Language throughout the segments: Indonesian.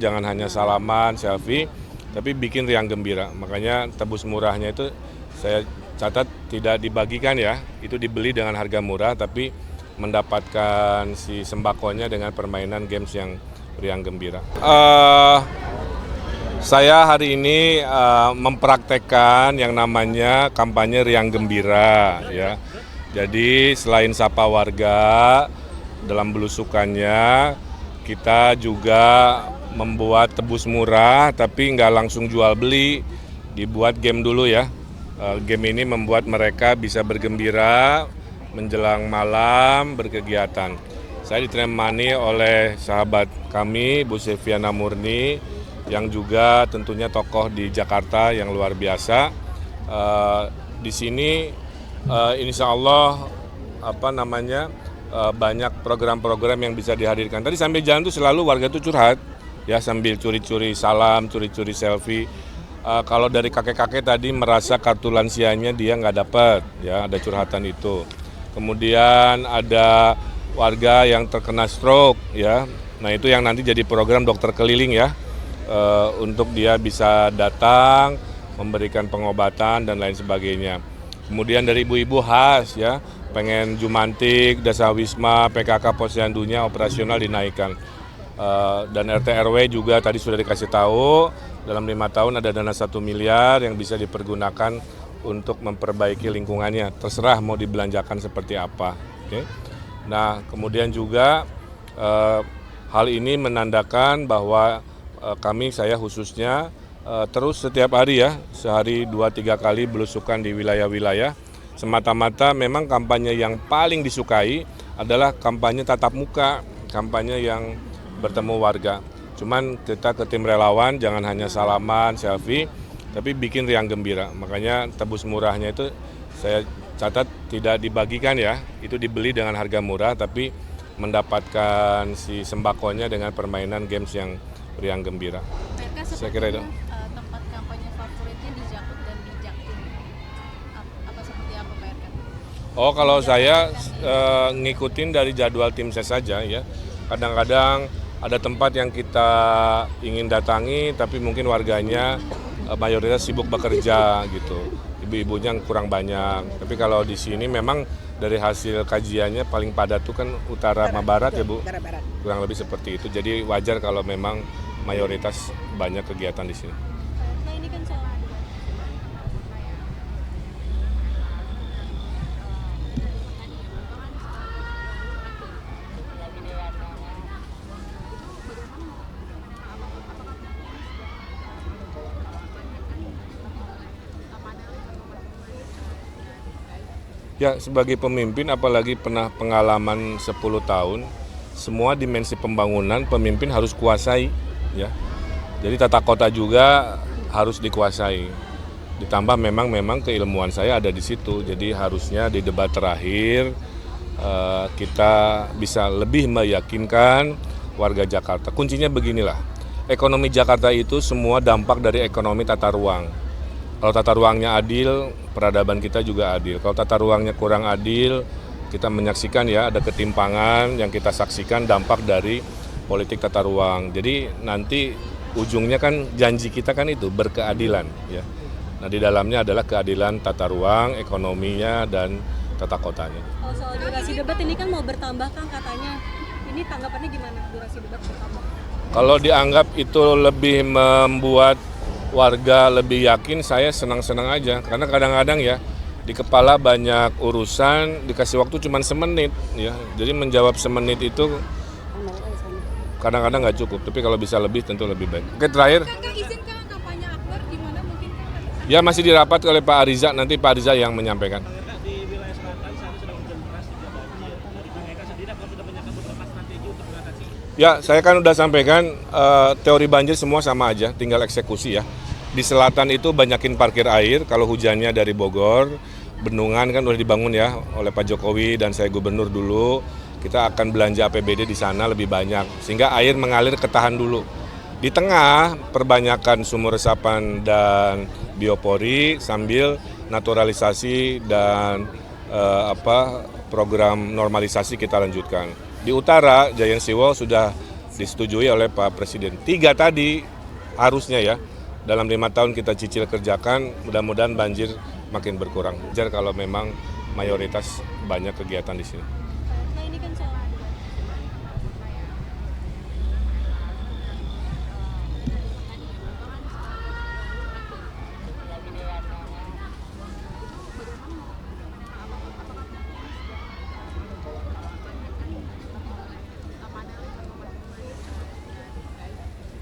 Jangan hanya salaman, selfie, tapi bikin riang gembira. Makanya tebus murahnya itu saya catat tidak dibagikan ya, itu dibeli dengan harga murah, tapi mendapatkan si sembakonya dengan permainan games yang riang gembira. Saya hari ini mempraktekkan yang namanya kampanye riang gembira ya. Jadi selain sapa warga dalam belusukannya, kita juga membuat tebus murah tapi nggak langsung jual beli, dibuat game dulu ya. Game ini membuat mereka bisa bergembira menjelang malam berkegiatan. Saya ditemani oleh sahabat kami Bu Silviana Murni yang juga tentunya tokoh di Jakarta yang luar biasa. Di sini insya Allah banyak program-program yang bisa dihadirkan. Tadi sambil jalan tuh selalu warga tuh curhat, ya sambil curi-curi salam, curi-curi selfie. Kalau dari kakek-kakek tadi merasa kartu lansianya dia nggak dapat, ya ada curhatan itu. Kemudian ada warga yang terkena stroke, ya. Nah itu yang nanti jadi program dokter keliling ya, untuk dia bisa datang, memberikan pengobatan dan lain sebagainya. Kemudian dari ibu-ibu khas ya, pengen Jumantik, Dasawisma, PKK Posyandunya operasional dinaikkan. Dan RT RW juga tadi sudah dikasih tahu, dalam 5 tahun ada dana 1 miliar yang bisa dipergunakan untuk memperbaiki lingkungannya. Terserah mau dibelanjakan seperti apa. Oke. Nah kemudian juga hal ini menandakan bahwa saya khususnya terus setiap hari ya, sehari 2-3 kali belusukan di wilayah-wilayah. Semata-mata memang kampanye yang paling disukai adalah kampanye tatap muka, kampanye yang bertemu warga. Cuman kita ke tim relawan jangan hanya salaman, selfie, tapi bikin riang gembira. Makanya tebus murahnya itu saya catat tidak dibagikan ya, itu dibeli dengan harga murah, tapi mendapatkan si sembakonya dengan permainan games yang riang gembira. Saya kira itu. Tempat kampanye favoritnya di Jakut dan di Jaktim. Apa seperti apa Pak RK? Oh kalau saya ngikutin dari jadwal tim ses saja ya. Kadang-kadang ada tempat yang kita ingin datangi tapi mungkin warganya mayoritas sibuk bekerja gitu. Ibu-ibunya kurang banyak. Tapi kalau di sini memang dari hasil kajiannya paling padat tuh kan utara sama barat ya Bu. Kurang lebih seperti itu. Jadi wajar kalau memang mayoritas banyak kegiatan di sini. Nah ini kan soal Ya sebagai pemimpin apalagi pernah pengalaman 10 tahun, semua dimensi pembangunan pemimpin harus kuasai ya. Jadi tata kota juga harus dikuasai. Ditambah memang keilmuan saya ada di situ. Jadi harusnya di debat terakhir kita bisa lebih meyakinkan warga Jakarta. Kuncinya beginilah. Ekonomi Jakarta itu semua dampak dari ekonomi tata ruang. Kalau tata ruangnya adil, peradaban kita juga adil. Kalau tata ruangnya kurang adil, kita menyaksikan ya ada ketimpangan yang kita saksikan dampak dari politik tata ruang. Jadi nanti ujungnya kan janji kita kan itu berkeadilan ya. Nah di dalamnya adalah keadilan tata ruang, ekonominya dan tata kotanya. Oh, soal durasi debat ini kan mau bertambah kan katanya. Ini tanggapannya gimana durasi debat bertambah? Kalau dianggap itu lebih membuat warga lebih yakin, saya senang-senang aja. Karena kadang-kadang ya di kepala banyak urusan, dikasih waktu cuma semenit ya. Jadi menjawab semenit itu kadang-kadang nggak cukup. Tapi kalau bisa lebih tentu lebih baik. Oke terakhir. Kakak izinkan kampanye akbar di mana mungkin Ya masih dirapat oleh Pak Ariza, nanti Pak Ariza yang menyampaikan. Di wilayah selatan saat ini sedang hujan deras juga banjir. Dari Bang Eka sendiri apakah sudah menyiapkan beberapa strategi untuk mengatasi? Ya, saya kan udah sampaikan teori banjir semua sama aja, tinggal eksekusi ya. Di selatan itu banyakin parkir air, kalau hujannya dari Bogor, bendungan kan udah dibangun ya oleh Pak Jokowi dan saya gubernur dulu. Kita akan belanja APBD di sana lebih banyak, sehingga air mengalir ketahan dulu. Di tengah, perbanyakan sumur resapan dan biopori sambil naturalisasi dan program normalisasi kita lanjutkan. Di utara, Giant Sea Wall sudah disetujui oleh Pak Presiden. 3 tadi harusnya ya, dalam 5 tahun kita cicil kerjakan, mudah-mudahan banjir makin berkurang. Wajar kalau memang mayoritas banyak kegiatan di sini. Nah, ini kan soal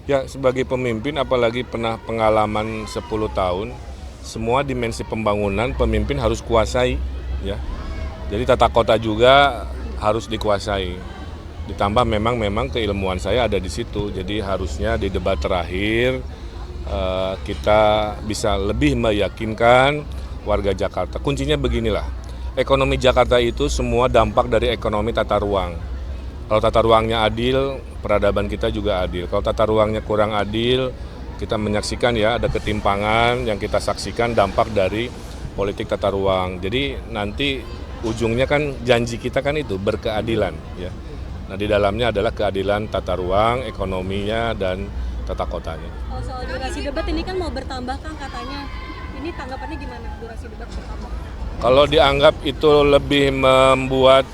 Ya, sebagai pemimpin apalagi pernah pengalaman 10 tahun, semua dimensi pembangunan pemimpin harus kuasai ya. Jadi tata kota juga harus dikuasai. Ditambah memang keilmuan saya ada di situ. Jadi harusnya di debat terakhir kita bisa lebih meyakinkan warga Jakarta. Kuncinya beginilah. Ekonomi Jakarta itu semua dampak dari ekonomi tata ruang. Kalau tata ruangnya adil, peradaban kita juga adil. Kalau tata ruangnya kurang adil, kita menyaksikan ya ada ketimpangan yang kita saksikan dampak dari politik tata ruang. Jadi nanti ujungnya kan janji kita kan itu berkeadilan ya. Nah di dalamnya adalah keadilan tata ruang, ekonominya dan tata kotanya. Oh, soal durasi debat ini kan mau bertambah Kang katanya. Ini tanggapannya gimana durasi debat bertambah? Kalau dianggap itu lebih membuat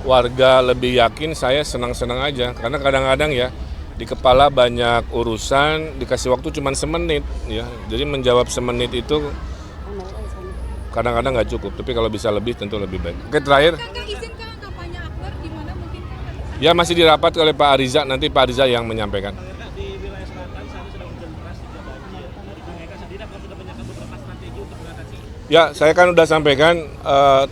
warga lebih yakin, saya senang-senang aja. Karena kadang-kadang ya di kepala banyak urusan, dikasih waktu cuma semenit ya. Jadi menjawab semenit itu kadang-kadang nggak cukup. Tapi kalau bisa lebih tentu lebih baik. Oke, terakhir. Kang izin Kang kampanye Akbar gimana mungkin? Ya masih dirapat oleh Pak Ariza, nanti Pak Ariza yang menyampaikan. Di wilayah selatan saat ini sedang hujan deras hingga banjir. Dari Bung Eka sendiri apakah sudah menyiapkan beberapa strategi untuk mengatasi? Ya, saya kan udah sampaikan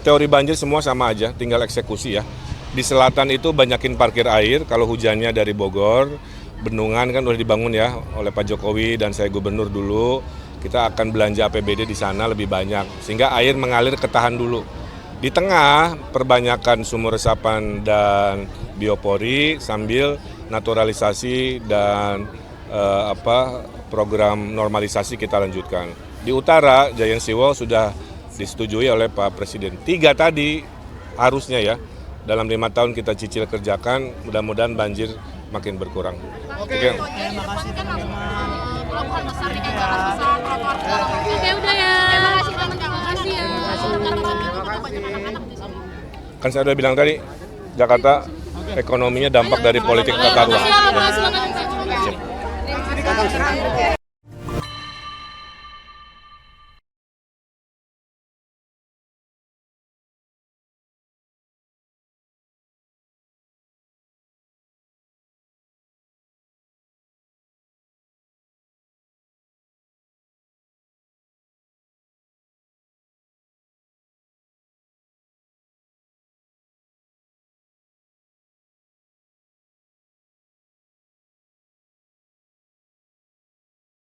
teori banjir semua sama aja, tinggal eksekusi ya. Di selatan itu banyakin parkir air, kalau hujannya dari Bogor, bendungan kan udah dibangun ya oleh Pak Jokowi dan saya gubernur dulu. Kita akan belanja APBD di sana lebih banyak, sehingga air mengalir ketahan dulu. Di tengah, perbanyakan sumur resapan dan biopori sambil naturalisasi dan program normalisasi kita lanjutkan. Di utara, Giant Seawall sudah disetujui oleh Pak Presiden. 3 tadi harusnya ya, dalam 5 tahun kita cicil kerjakan, mudah-mudahan banjir makin berkurang. Oke, udah ya. Terima kasih teman-teman. Kan saya udah bilang tadi, Jakarta ekonominya dampak dari politik tata ruang. Silakan.